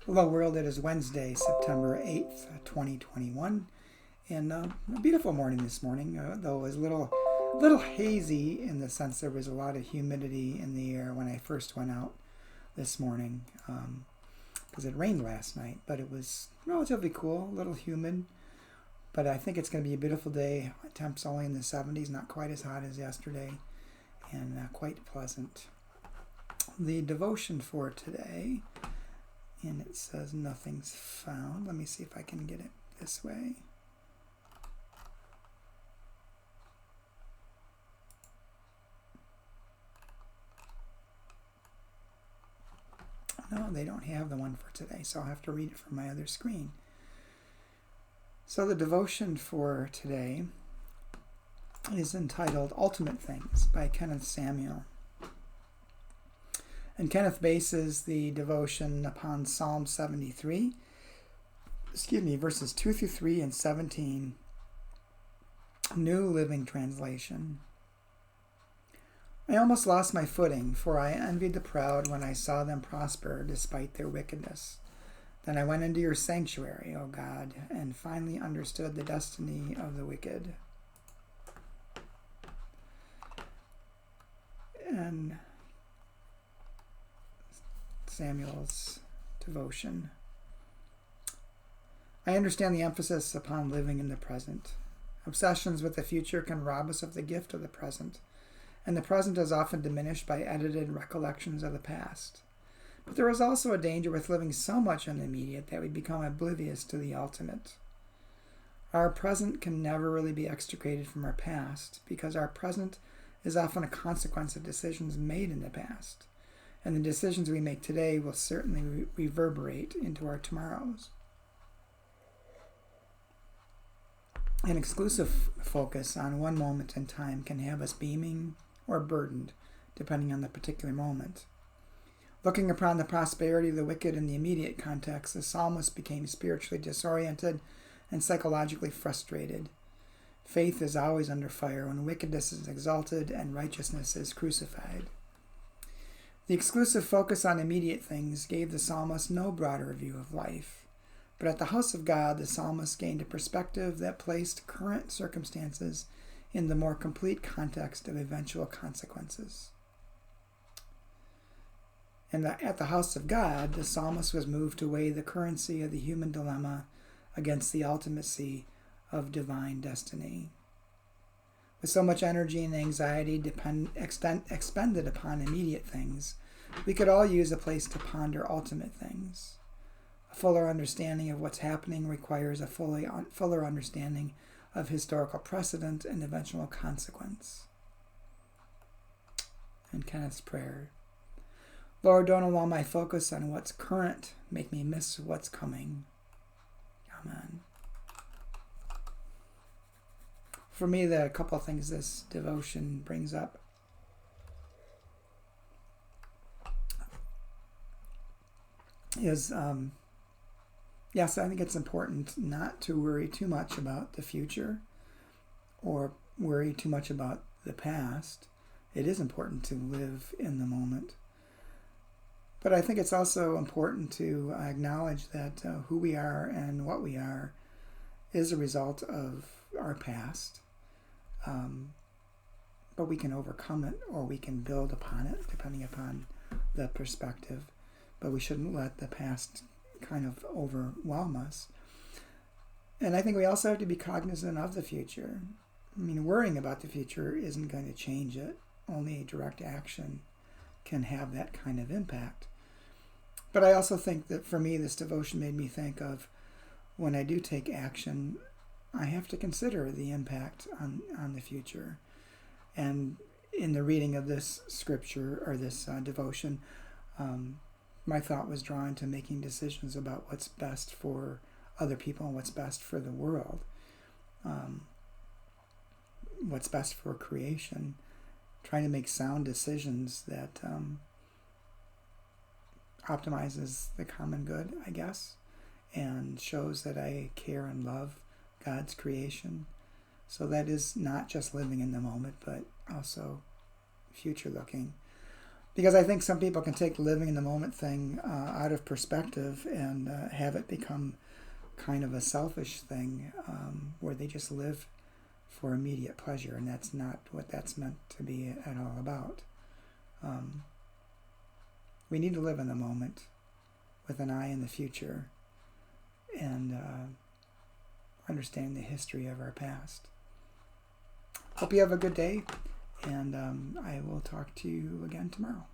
Hello world, it is Wednesday, September 8th, 2021, and a beautiful morning this morning, though it was a little hazy in the sense there was a lot of humidity in the air when I first went out this morning, because it rained last night, but it was relatively cool, a little humid, but I think it's going to be a beautiful day. Temps only in the 70s, not quite as hot as yesterday, and quite pleasant. The devotion for today, and it says nothing's found. Let me see if I can get it this way. No, they don't have the one for today, so I'll have to read it from my other screen. So the devotion for today is entitled Ultimate Things by Kenneth Samuel. And Kenneth bases the devotion upon Psalm 73, verses 2 through 3 and 17, New Living Translation. I almost lost my footing, for I envied the proud when I saw them prosper despite their wickedness. Then I went into your sanctuary, O God, and finally understood the destiny of the wicked. And Samuel's devotion. I understand the emphasis upon living in the present. Obsessions with the future can rob us of the gift of the present, and the present is often diminished by edited recollections of the past. But there is also a danger with living so much in the immediate that we become oblivious to the ultimate. Our present can never really be extricated from our past, because our present is often a consequence of decisions made in the past. And the decisions we make today will certainly reverberate into our tomorrows. An exclusive focus on one moment in time can have us beaming or burdened, depending on the particular moment. Looking upon the prosperity of the wicked in the immediate context, the psalmist became spiritually disoriented and psychologically frustrated. Faith is always under fire when wickedness is exalted and righteousness is crucified. The exclusive focus on immediate things gave the psalmist no broader view of life. But at the house of God, the psalmist gained a perspective that placed current circumstances in the more complete context of eventual consequences. And at the house of God, the psalmist was moved to weigh the currency of the human dilemma against the ultimacy of divine destiny. With so much energy and anxiety expended upon immediate things, we could all use a place to ponder ultimate things. A fuller understanding of what's happening requires a fuller understanding of historical precedent and eventual consequence. And Kenneth's prayer. Lord, don't allow my focus on what's current make me miss what's coming. Amen. For me, the couple of things this devotion brings up is, yes, I think it's important not to worry too much about the future or worry too much about the past. It is important to live in the moment. But I think it's also important to acknowledge that who we are and what we are is a result of our past. But we can overcome it or we can build upon it depending upon the perspective. But we shouldn't let the past kind of overwhelm us. And I think we also have to be cognizant of the future. I mean, worrying about the future isn't going to change it. Only direct action can have that kind of impact. But I also think that for me, this devotion made me think of when I do take action, I have to consider the impact on the future. And in the reading of this scripture or this devotion, my thought was drawn to making decisions about what's best for other people and what's best for the world, what's best for creation, trying to make sound decisions that optimizes the common good, I guess, and shows that I care and love God's creation. So that is not just living in the moment, but also future looking. Because I think some people can take the living in the moment thing out of perspective and have it become kind of a selfish thing where they just live for immediate pleasure, and that's not what that's meant to be at all about. We need to live in the moment with an eye in the future and understand the history of our past. Hope you have a good day, and I will talk to you again tomorrow.